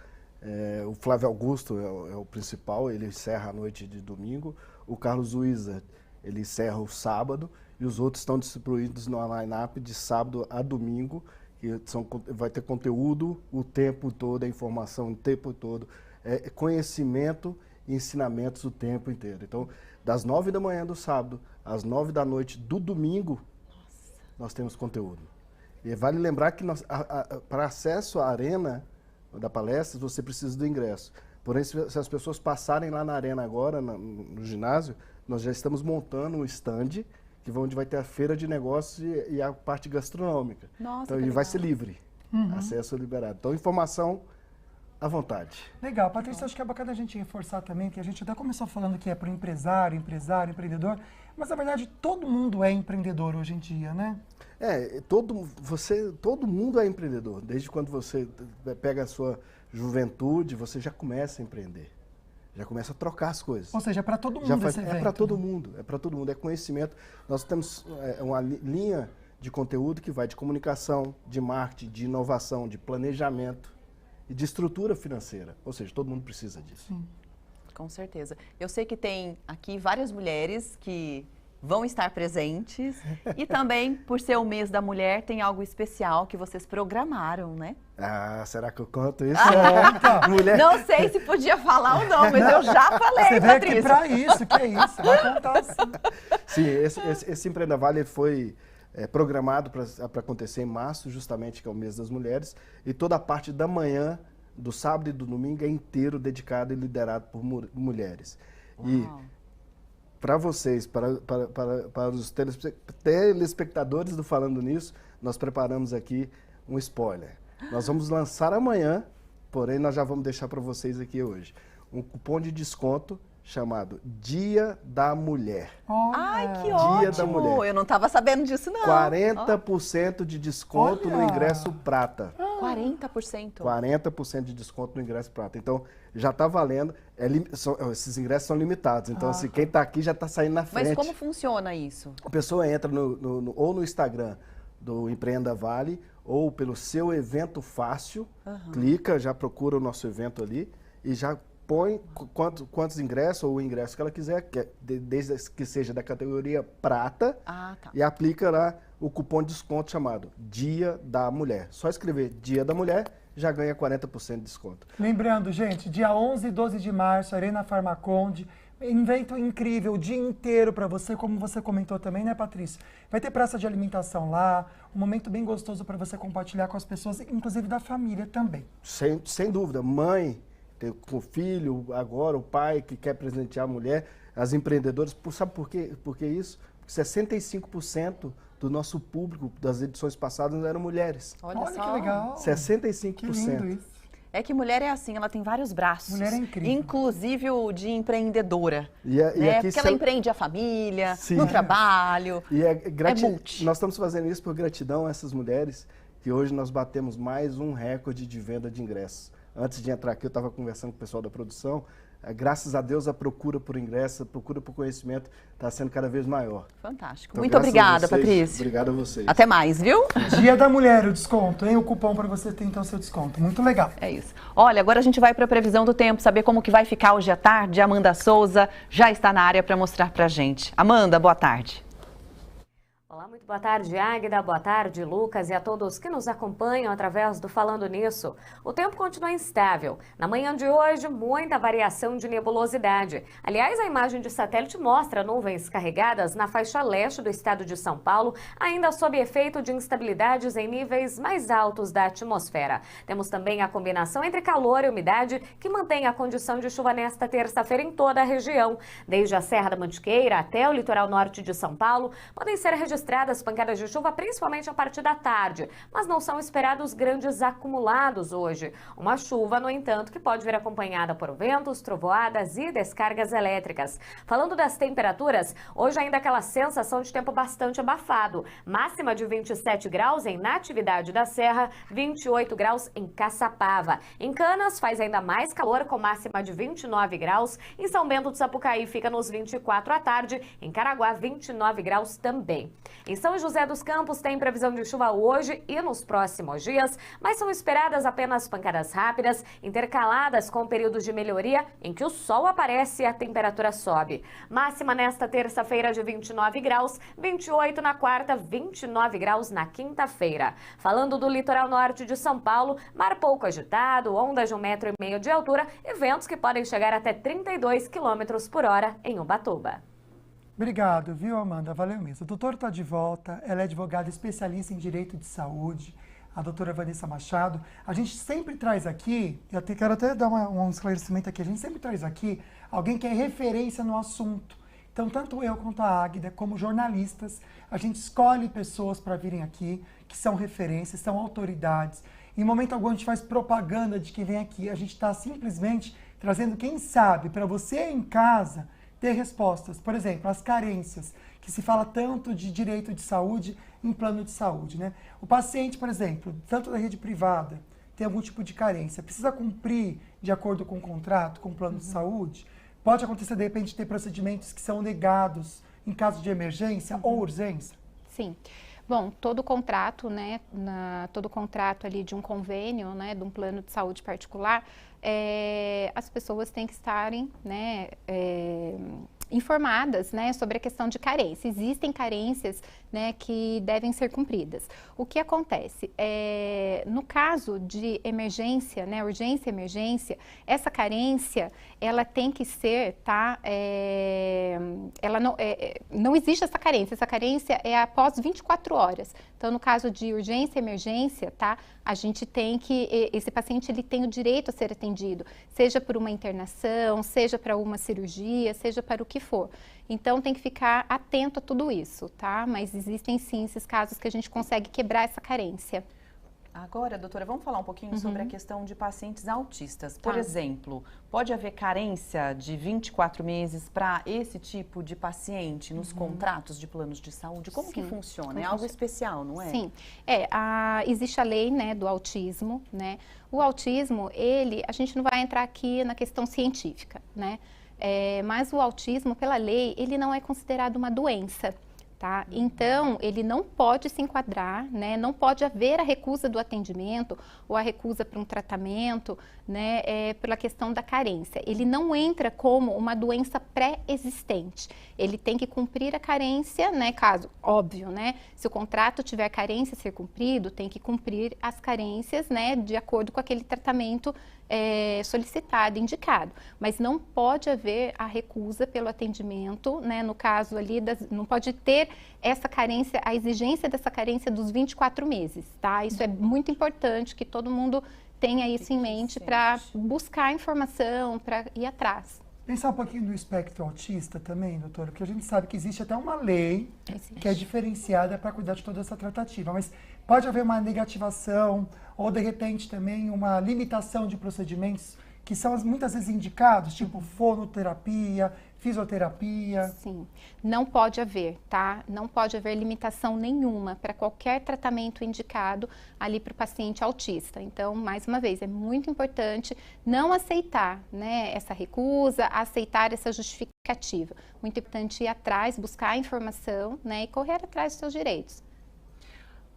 O Flávio Augusto é o principal, ele encerra a noite de domingo. O Carlos Wizard, ele encerra o sábado. E os outros estão distribuídos no line-up de sábado a domingo. Que vai ter conteúdo o tempo todo, a informação o tempo todo. Conhecimento e ensinamentos o tempo inteiro. Então, das 9 da manhã do sábado às 9 da noite do domingo, nós temos conteúdo. E vale lembrar que para acesso à arena da palestra, você precisa do ingresso. Porém, se as pessoas passarem lá na arena agora, no ginásio, nós já estamos montando um stand, onde vai ter a feira de negócios e a parte gastronômica. Nossa, então, e vai ser livre, acesso liberado. Então, informação à vontade. Legal. Patrícia, acho que é bacana a gente reforçar também, que a gente até começou falando que é para o empresário, empreendedor, mas na verdade todo mundo é empreendedor hoje em dia, né? Todo mundo é empreendedor. Desde quando você pega a sua juventude, você já começa a empreender. Já começa a trocar as coisas. Ou seja, é para todo mundo esse evento. É para todo mundo, é conhecimento. Nós temos uma linha de conteúdo que vai de comunicação, de marketing, de inovação, de planejamento e de estrutura financeira. Ou seja, todo mundo precisa disso. Sim. Com certeza. Eu sei que tem aqui várias mulheres que vão estar presentes. E também, por ser o mês da mulher, tem algo especial que vocês programaram, né? Ah, será que eu conto isso? Mulher... Não sei se podia falar ou não, mas eu já falei, Você veio Patrícia. aqui pra isso, que é isso? Vai contar assim. Sim, esse Empreenda Vale foi programado para acontecer em março, justamente, que é o mês das mulheres. E toda a parte da manhã, do sábado e do domingo, é inteiro dedicado e liderado por mulheres. Uau. E para vocês, para os telespectadores do Falando Nisso, nós preparamos aqui um spoiler. Nós vamos lançar amanhã, porém nós já vamos deixar para vocês aqui hoje, um cupom de desconto chamado Dia da Mulher. Ai, que ótimo! Dia da Mulher. Eu não estava sabendo disso, não. 40% de desconto no ingresso prata. 40%? 40% de desconto no ingresso prata. Então, já está valendo. Esses ingressos são limitados. Então, assim, quem está aqui já está saindo na frente. Mas como funciona isso? A pessoa entra ou no Instagram do Empreenda Vale ou pelo seu evento fácil, clica, já procura o nosso evento ali e já põe quantos ingressos ou o ingresso que ela quiser, desde que seja da categoria prata, e aplica lá o cupom de desconto chamado Dia da Mulher. Só escrever Dia da Mulher, já ganha 40% de desconto. Lembrando, gente, dia 11 e 12 de março, Arena Farmaconde, evento incrível, o dia inteiro para você, como você comentou também, né, Patrícia? Vai ter praça de alimentação lá, um momento bem gostoso para você compartilhar com as pessoas, inclusive da família também. Sem dúvida, mãe, com o filho, agora o pai que quer presentear a mulher, as empreendedoras, sabe por quê? Porque isso? Porque 65% do nosso público das edições passadas eram mulheres. Olha só. Que legal. 65%. Que lindo isso. É que mulher é assim, ela tem vários braços. Mulher é incrível. Inclusive o de empreendedora. E aqui porque ela empreende a família, no trabalho. E multi. Nós estamos fazendo isso por gratidão a essas mulheres, que hoje nós batemos mais um recorde de venda de ingressos. Antes de entrar aqui, eu estava conversando com o pessoal da produção. Graças a Deus, a procura por ingresso, a procura por conhecimento está sendo cada vez maior. Fantástico. Então, muito obrigada, vocês, Patrícia. Obrigado a vocês. Até mais, viu? Dia da Mulher, o desconto, hein? O cupom para você ter, então, seu desconto. Muito legal. É isso. Olha, agora a gente vai para a previsão do tempo, saber como que vai ficar hoje à tarde. Amanda Souza já está na área para mostrar para a gente. Amanda, boa tarde. Olá, muito boa tarde, Águida, boa tarde, Lucas, e a todos que nos acompanham através do Falando Nisso. O tempo continua instável. Na manhã de hoje, muita variação de nebulosidade. Aliás, a imagem de satélite mostra nuvens carregadas na faixa leste do estado de São Paulo, ainda sob efeito de instabilidades em níveis mais altos da atmosfera. Temos também a combinação entre calor e umidade, que mantém a condição de chuva nesta terça-feira em toda a região. Desde a Serra da Mantiqueira até o litoral norte de São Paulo, podem ser registradas pancadas de chuva, principalmente a partir da tarde, mas não são esperados grandes acumulados hoje. Uma chuva, no entanto, que pode vir acompanhada por ventos, trovoadas e descargas elétricas. Falando das temperaturas, hoje ainda aquela sensação de tempo bastante abafado. Máxima de 27 graus em Natividade da Serra, 28 graus em Caçapava. Em Canas faz ainda mais calor, com máxima de 29 graus. Em São Bento do Sapucaí fica nos 24 à tarde. Em Caraguá, 29 graus também. Em São José dos Campos tem previsão de chuva hoje e nos próximos dias, mas são esperadas apenas pancadas rápidas, intercaladas com períodos de melhoria em que o sol aparece e a temperatura sobe. Máxima nesta terça-feira de 29 graus, 28 na quarta, 29 graus na quinta-feira. Falando do litoral norte de São Paulo, mar pouco agitado, ondas de 1,5 metro de altura e ventos que podem chegar até 32 km por hora em Ubatuba. Obrigado, viu, Amanda? Valeu mesmo. A doutora está de volta, ela é advogada especialista em direito de saúde, a doutora Vanessa Machado. A gente sempre traz aqui, quero até dar um esclarecimento aqui, a gente sempre traz aqui alguém que é referência no assunto. Então, tanto eu quanto a Águida, como jornalistas, a gente escolhe pessoas para virem aqui, que são referências, são autoridades. Em momento algum a gente faz propaganda de quem vem aqui, a gente está simplesmente trazendo quem sabe para você em casa ter respostas. Por exemplo, as carências, que se fala tanto de direito de saúde em plano de saúde, né? O paciente, por exemplo, tanto da rede privada, tem algum tipo de carência, precisa cumprir de acordo com o contrato, com o plano de saúde. Pode acontecer, de repente, ter procedimentos que são negados em caso de emergência ou urgência? Sim. Bom, todo contrato, né, todo contrato ali de um convênio, né, de um plano de saúde particular, as pessoas têm que estarem, né, informadas, né, sobre a questão de carência. Existem carências, né, que devem ser cumpridas. O que acontece? No caso de emergência, né, urgência e emergência, essa carência, ela tem que ser, tá, ela não existe essa carência é após 24 horas. Então, no caso de urgência e emergência, tá, a gente tem que, esse paciente ele tem o direito a ser atendido, seja por uma internação, seja para uma cirurgia, seja para o que for. Então, tem que ficar atento a tudo isso, tá? Mas existem sim esses casos que a gente consegue quebrar essa carência. Agora, doutora, vamos falar um pouquinho sobre a questão de pacientes autistas. Por Tá. exemplo, pode haver carência de 24 meses para esse tipo de paciente nos contratos de planos de saúde? Como que Sim, funciona? como É algo funciona? especial, não é? Sim, existe a lei, né, do autismo, né? O autismo, a gente não vai entrar aqui na questão científica, né? Mas o autismo, pela lei, ele não é considerado uma doença. Tá? Então, ele não pode se enquadrar, né? Não pode haver a recusa do atendimento ou a recusa para um tratamento, né? Pela questão da carência. Ele não entra como uma doença pré-existente. Ele tem que cumprir a carência, né? Caso, óbvio, né? Se o contrato tiver carência a ser cumprido, tem que cumprir as carências, né? De acordo com aquele tratamento solicitado, indicado. Mas não pode haver a recusa pelo atendimento, né? No caso ali, não pode ter essa carência, a exigência dessa carência dos 24 meses, tá? Isso é muito importante que todo mundo tenha isso em mente para buscar informação, para ir atrás. Pensar um pouquinho no espectro autista também, doutora, porque a gente sabe que existe até uma lei que é diferenciada para cuidar de toda essa tratativa, mas pode haver uma negativação ou, de repente, também uma limitação de procedimentos que são muitas vezes indicados, tipo fonoterapia, fisioterapia. Sim, não pode haver, tá? Não pode haver limitação nenhuma para qualquer tratamento indicado ali para o paciente autista. Então, mais uma vez, é muito importante não aceitar, né, essa recusa, aceitar essa justificativa. Muito importante ir atrás, buscar a informação, né, e correr atrás dos seus direitos.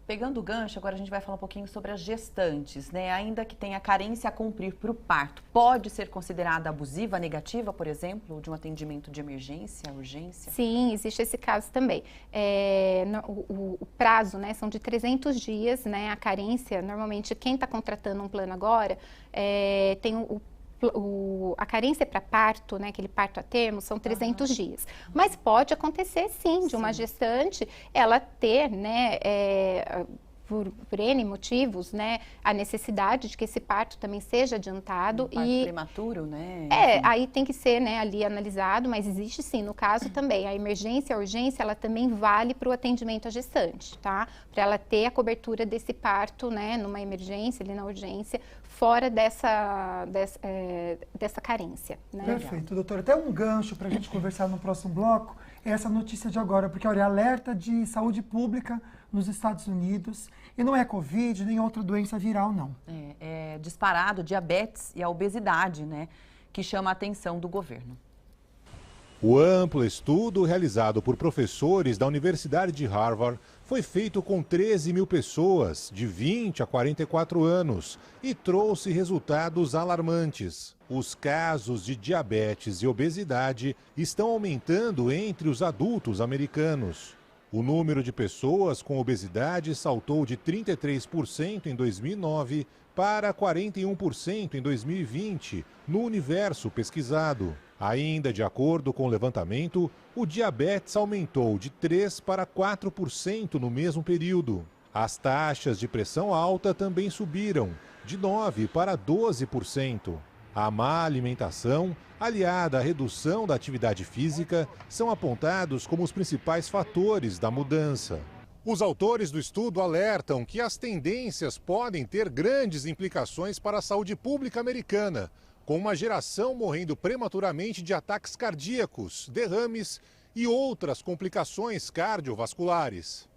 Pegando o gancho, agora a gente vai falar um pouquinho sobre as gestantes, né? Ainda que tenha carência a cumprir para o parto, pode ser considerada abusiva, negativa, por exemplo, de um atendimento de emergência, urgência? Sim, existe esse caso também. O prazo, né, são de 300 dias, né? A carência, normalmente, quem está contratando um plano agora, tem a carência para parto, né, aquele parto a termo, são 300 dias. Mas pode acontecer, sim, de uma gestante, ela ter, né, por N motivos, né, a necessidade de que esse parto também seja adiantado. Um parto prematuro, né? Aí tem que ser, né, ali analisado, mas existe sim, no caso também, a emergência, a urgência, ela também vale para o atendimento à gestante, tá? Para ela ter a cobertura desse parto, né, numa emergência, ali na urgência, fora dessa carência, né? Perfeito, doutora. Até um gancho para a gente conversar no próximo bloco é essa notícia de agora, porque olha, alerta de saúde pública nos Estados Unidos, e não é Covid, nem outra doença viral, não. É disparado diabetes e a obesidade, né, que chama a atenção do governo. O amplo estudo realizado por professores da Universidade de Harvard foi feito com 13 mil pessoas de 20 a 44 anos e trouxe resultados alarmantes. Os casos de diabetes e obesidade estão aumentando entre os adultos americanos. O número de pessoas com obesidade saltou de 33% em 2009 para 41% em 2020, no universo pesquisado. Ainda de acordo com o levantamento, o diabetes aumentou de 3% para 4% no mesmo período. As taxas de pressão alta também subiram, de 9% para 12%. A má alimentação, aliada à redução da atividade física, são apontados como os principais fatores da mudança. Os autores do estudo alertam que as tendências podem ter grandes implicações para a saúde pública americana, com uma geração morrendo prematuramente de ataques cardíacos, derrames e outras complicações cardiovasculares.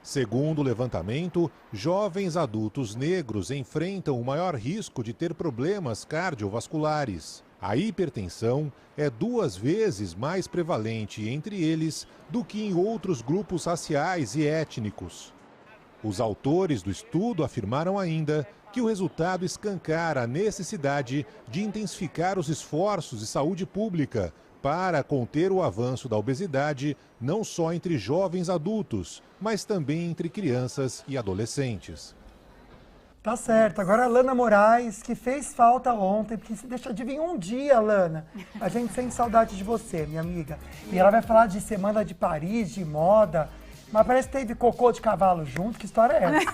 Segundo o levantamento, jovens adultos negros enfrentam o maior risco de ter problemas cardiovasculares. A hipertensão é 2 vezes mais prevalente entre eles do que em outros grupos raciais e étnicos. Os autores do estudo afirmaram ainda que o resultado escancara a necessidade de intensificar os esforços de saúde pública para conter o avanço da obesidade não só entre jovens adultos, mas também entre crianças e adolescentes. Tá certo. Agora a Lana Moraes, que fez falta ontem, porque deixa de vir um dia, Lana. A gente sente saudade de você, minha amiga. E ela vai falar de Semana de Paris, de moda. Mas parece que teve cocô de cavalo junto. Que história é essa?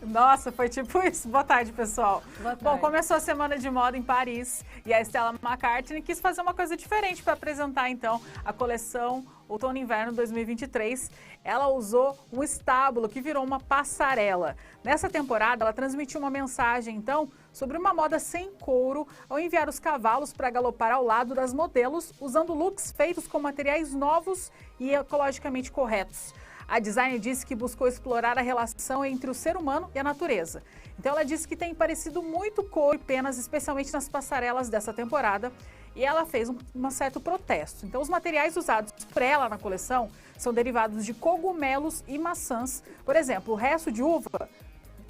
Nossa, foi tipo isso. Boa tarde, pessoal. Boa tarde. Bom, começou a Semana de Moda em Paris e a Stella McCartney quis fazer uma coisa diferente para apresentar, então, a coleção Outono e Inverno 2023. Ela usou um estábulo que virou uma passarela. Nessa temporada, ela transmitiu uma mensagem, então, sobre uma moda sem couro, ao enviar os cavalos para galopar ao lado das modelos, usando looks feitos com materiais novos e ecologicamente corretos. A designer disse que buscou explorar a relação entre o ser humano e a natureza. Então ela disse que tem parecido muito couro e penas, especialmente nas passarelas dessa temporada, e ela fez um certo protesto. Então os materiais usados por ela na coleção são derivados de cogumelos e maçãs. Por exemplo, o resto de uva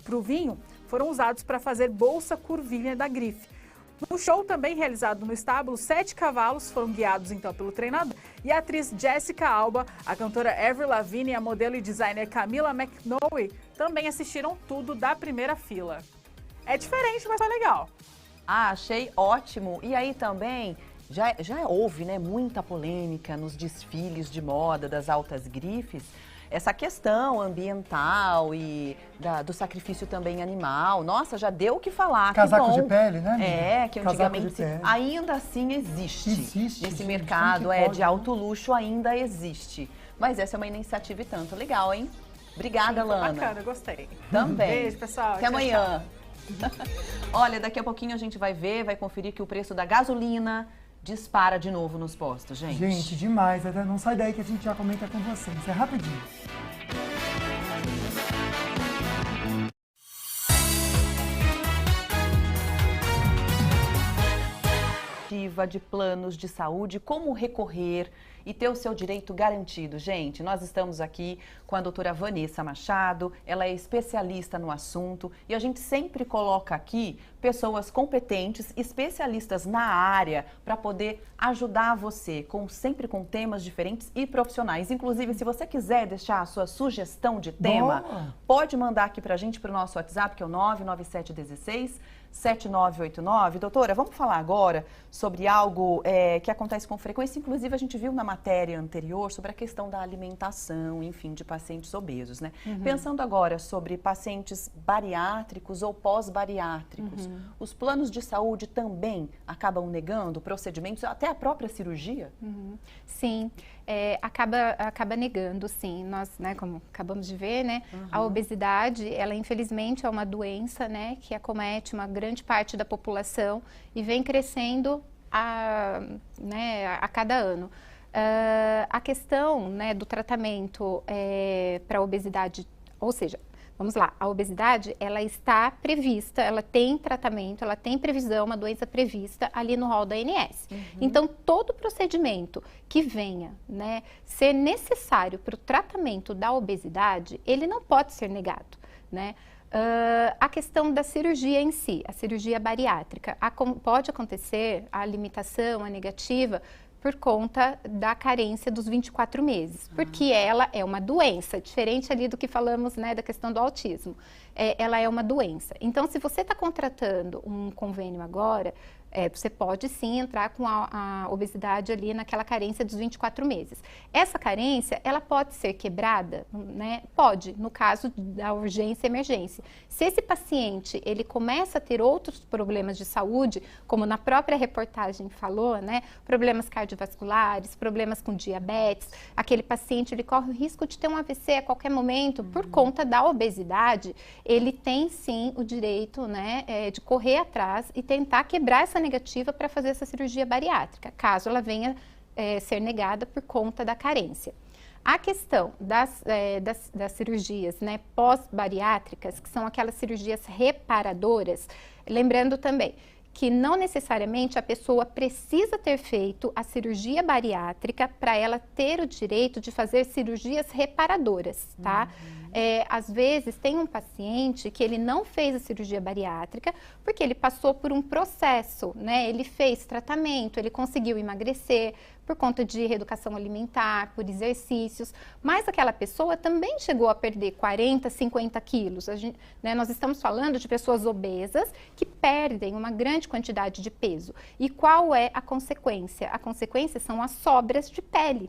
para o vinho foram usados para fazer bolsa curvilínea da grife. No show também realizado no estábulo, 7 cavalos foram guiados então pelo treinador e a atriz Jessica Alba, a cantora Avril Lavigne e a modelo e designer Camila McNoe também assistiram tudo da primeira fila. É diferente, mas tá legal. Ah, achei ótimo. E aí também já houve, né, muita polêmica nos desfiles de moda das altas grifes. Essa questão ambiental e do sacrifício também animal, nossa, já deu o que falar. Casaco que bom. de pele, né, amiga? É, que Casaco antigamente de pele. ainda assim existe. Existe, Nesse gente, mercado como que pode, de alto luxo ainda existe. Mas essa é uma iniciativa e tanto. Legal, hein? Obrigada, Sim, Lana. Bacana, gostei. Também. Beijo, pessoal. Até Tchau, amanhã. tchau. Olha, daqui a pouquinho a gente vai conferir que o preço da gasolina dispara de novo nos postos, gente. Gente, demais. Não sai daí que a gente já comenta com vocês. É rapidinho. De planos de saúde, como recorrer e ter o seu direito garantido. Gente, nós estamos aqui com a doutora Vanessa Machado, ela é especialista no assunto e a gente sempre coloca aqui pessoas competentes, especialistas na área, para poder ajudar você, sempre com temas diferentes e profissionais. Inclusive, se você quiser deixar a sua sugestão de tema, pode mandar aqui pra gente, pro nosso WhatsApp, que é o 99716-7989. Doutora, vamos falar agora sobre algo que acontece com frequência. Inclusive, a gente viu na matéria anterior sobre a questão da alimentação, enfim, de pacientes obesos, né? Pensando agora sobre pacientes bariátricos ou pós-bariátricos, os planos de saúde também acabam negando procedimentos, até a própria cirurgia? Sim, acaba negando, sim. Nós, né, como acabamos de ver, né, a obesidade, ela infelizmente é uma doença, né, que acomete uma grande parte da população e vem crescendo a cada ano. A questão, né, do tratamento para a obesidade, ou seja, vamos lá, a obesidade, ela está prevista, ela tem tratamento, ela tem previsão, uma doença prevista ali no rol da ANS. Então, todo procedimento que venha, né, ser necessário para o tratamento da obesidade, ele não pode ser negado, né? A questão da cirurgia em si, a cirurgia bariátrica, pode acontecer a limitação, a negativa, por conta da carência dos 24 meses, porque ela é uma doença, diferente ali do que falamos, né, da questão do autismo. Ela é uma doença. Então, se você está contratando um convênio agora, você pode sim entrar com a obesidade ali naquela carência dos 24 meses. Essa carência, ela pode ser quebrada, né? Pode, no caso da urgência e emergência. Se esse paciente, ele começa a ter outros problemas de saúde, como na própria reportagem falou, né? Problemas cardiovasculares, problemas com diabetes, aquele paciente, ele corre o risco de ter um AVC a qualquer momento, por conta da obesidade, ele tem sim o direito, né, de correr atrás e tentar quebrar essa negativa para fazer essa cirurgia bariátrica, caso ela venha ser negada por conta da carência. A questão das cirurgias, né, pós-bariátricas, que são aquelas cirurgias reparadoras, lembrando também que não necessariamente a pessoa precisa ter feito a cirurgia bariátrica para ela ter o direito de fazer cirurgias reparadoras, tá? Às vezes tem um paciente que ele não fez a cirurgia bariátrica porque ele passou por um processo, né? Ele fez tratamento, ele conseguiu emagrecer por conta de reeducação alimentar, por exercícios, mas aquela pessoa também chegou a perder 40, 50 quilos. Nós estamos falando de pessoas obesas que perdem uma grande quantidade de peso. E qual é a consequência? A consequência são as sobras de pele,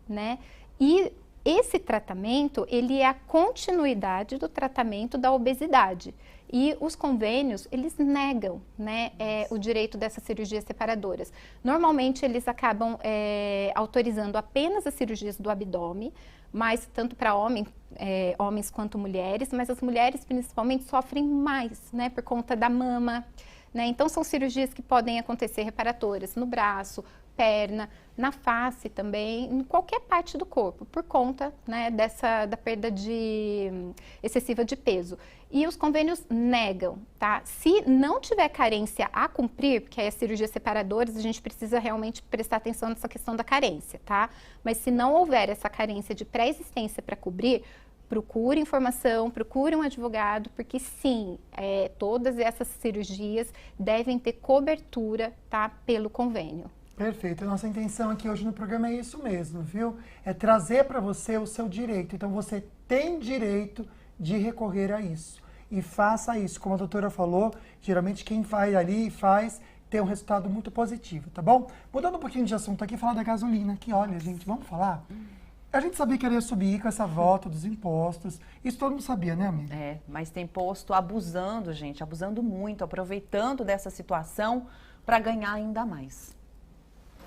né? E esse tratamento, ele é a continuidade do tratamento da obesidade. E os convênios, eles negam, né, o direito dessas cirurgias separadoras. Normalmente, eles acabam autorizando apenas as cirurgias do abdômen, mas tanto para homens quanto mulheres, mas as mulheres principalmente sofrem mais, né, por conta da mama, né? Então, são cirurgias que podem acontecer reparadoras no braço, perna, na face também, em qualquer parte do corpo, por conta, né, da perda excessiva de peso. E os convênios negam, tá? Se não tiver carência a cumprir, porque aí as cirurgias separadoras, a gente precisa realmente prestar atenção nessa questão da carência, tá? Mas se não houver essa carência de pré-existência para cobrir, procure informação, procure um advogado, porque sim, todas essas cirurgias devem ter cobertura, tá, pelo convênio. Perfeito. A nossa intenção aqui hoje no programa é isso mesmo, viu? É trazer para você o seu direito. Então, você tem direito de recorrer a isso. E faça isso. Como a doutora falou, geralmente quem vai ali e faz tem um resultado muito positivo, tá bom? Mudando um pouquinho de assunto aqui, falar da gasolina, que olha, gente, vamos falar? A gente sabia que ela ia subir com essa volta dos impostos. Isso todo mundo sabia, né, amiga? Mas tem posto abusando, gente, abusando muito, aproveitando dessa situação para ganhar ainda mais.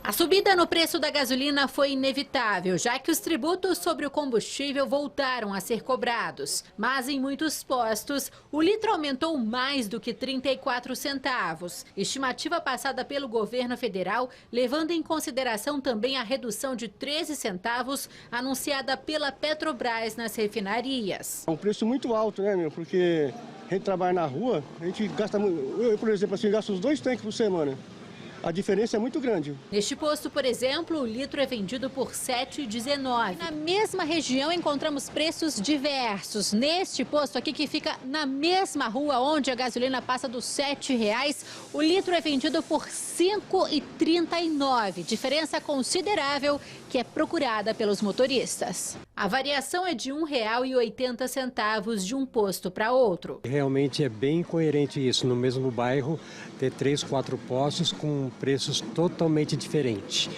A subida no preço da gasolina foi inevitável, já que os tributos sobre o combustível voltaram a ser cobrados. Mas em muitos postos, o litro aumentou mais do que 34 centavos. Estimativa passada pelo governo federal, levando em consideração também a redução de 13 centavos anunciada pela Petrobras nas refinarias. É um preço muito alto, né, meu? Porque a gente trabalha na rua, a gente gasta muito. Eu, por exemplo, assim, gasto uns 2 tanques por semana. A diferença é muito grande. Neste posto, por exemplo, o litro é vendido por R$ 7,19. Na mesma região, encontramos preços diversos. Neste posto aqui, que fica na mesma rua onde a gasolina passa dos R$ 7,00, o litro é vendido por R$ 5,39. Diferença considerável que é procurada pelos motoristas. A variação é de R$ 1,80 de um posto para outro. Realmente é bem incoerente isso, no mesmo bairro, ter 3, 4 postos com preços totalmente diferentes.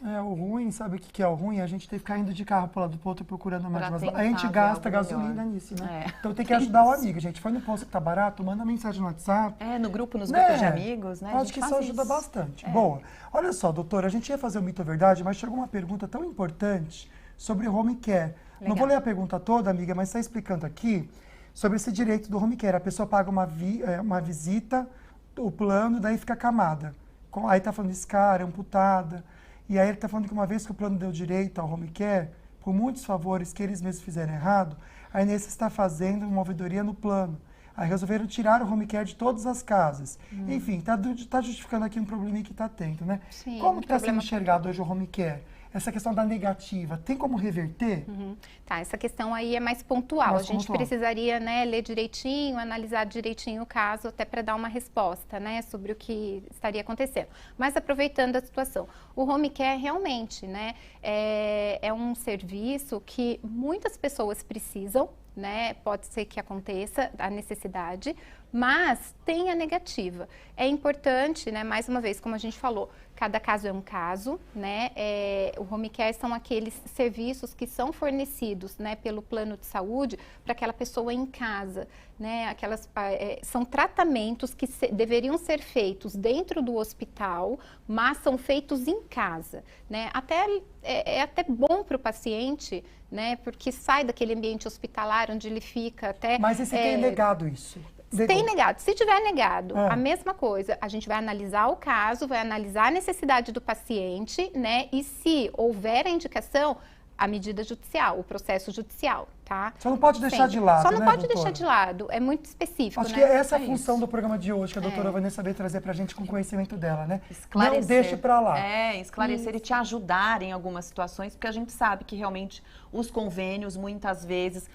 O ruim, sabe o que é o ruim? A gente tem que ficar indo de carro para o lado do outro procurando mais. A gente gasta gasolina nisso, né? Então tem que ajudar o amigo, gente. Foi no posto que tá barato, manda mensagem no WhatsApp. Nos grupos de amigos, né? Acho que isso ajuda bastante. Boa. Olha só, doutora, a gente ia fazer o mito ou verdade, mas chegou uma pergunta tão importante sobre o home care. Não vou ler a pergunta toda, amiga, mas está explicando aqui sobre esse direito do home care. A pessoa paga uma visita, o plano, daí fica camada. Aí tá falando escara, amputada. E aí ele está falando que uma vez que o plano deu direito ao home care, por muitos favores que eles mesmos fizeram errado, a Inês está fazendo uma ouvidoria no plano. Aí resolveram tirar o home care de todas as casas. Enfim, tá justificando aqui um probleminha que está tendo, né? Sim, como que está sendo enxergado hoje o home care? Essa questão da negativa, tem como reverter? Tá, essa questão aí é mais pontual. A gente precisaria, né, ler direitinho, analisar direitinho o caso, até para dar uma resposta, né, sobre o que estaria acontecendo. Mas aproveitando a situação, o home care realmente, né, é um serviço que muitas pessoas precisam, né, pode ser que aconteça a necessidade, mas tem a negativa. É importante, né, mais uma vez, como a gente falou, cada caso é um caso, né, o home care são aqueles serviços que são fornecidos, né, pelo plano de saúde para aquela pessoa em casa, né, são tratamentos que deveriam ser feitos dentro do hospital, mas são feitos em casa, né, é até bom para o paciente, né, porque sai daquele ambiente hospitalar onde ele fica até... Mas e se tem negado isso? Tem negado. Se tiver negado, a mesma coisa, a gente vai analisar o caso, vai analisar a necessidade do paciente, né? E se houver a indicação, a medida judicial, o processo judicial, tá? Só não pode deixar de lado, Só não né, pode doutora? deixar de lado, é muito específico, Acho né? que essa é a função do programa de hoje, que a doutora vai saber trazer pra gente com conhecimento dela, né? Esclarecer. Não deixe pra lá. Esclarecer e te ajudar em algumas situações, porque a gente sabe que realmente os convênios, muitas vezes,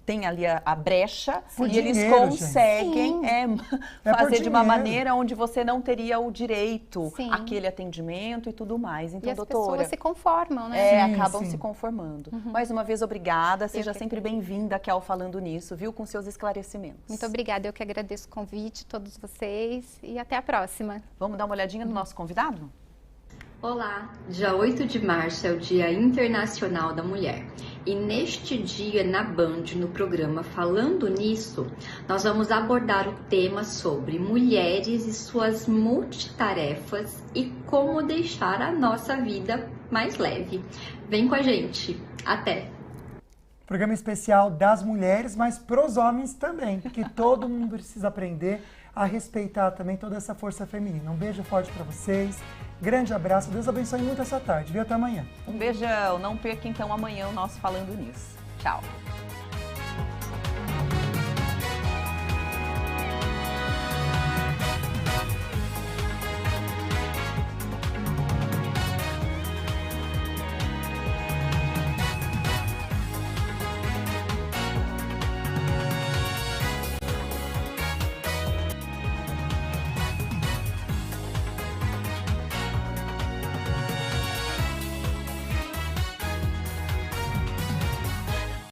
tem ali a brecha Por e eles dinheiro, conseguem É por fazer de uma dinheiro. maneira onde você não teria o direito Sim. àquele atendimento e tudo mais. Então, E as doutora, pessoas se conformam, né? acabam se conformando. Mais uma vez, obrigada. Seja sempre bem-vinda aqui ao Falando Nisso, viu? Com seus esclarecimentos. Muito obrigada, eu que agradeço o convite, todos vocês, e até a próxima. Vamos dar uma olhadinha no nosso convidado? Olá, dia 8 de março é o Dia Internacional da Mulher. E neste dia, na Band, no programa Falando Nisso, nós vamos abordar o tema sobre mulheres e suas multitarefas e como deixar a nossa vida mais leve. Vem com a gente. Até! Programa especial das mulheres, mas pros homens também, que todo mundo precisa aprender a respeitar também toda essa força feminina. Um beijo forte para vocês. Grande abraço, Deus abençoe muito essa tarde, viu? Até amanhã. Um beijão, não perca então amanhã o nosso Falando Nisso. Tchau.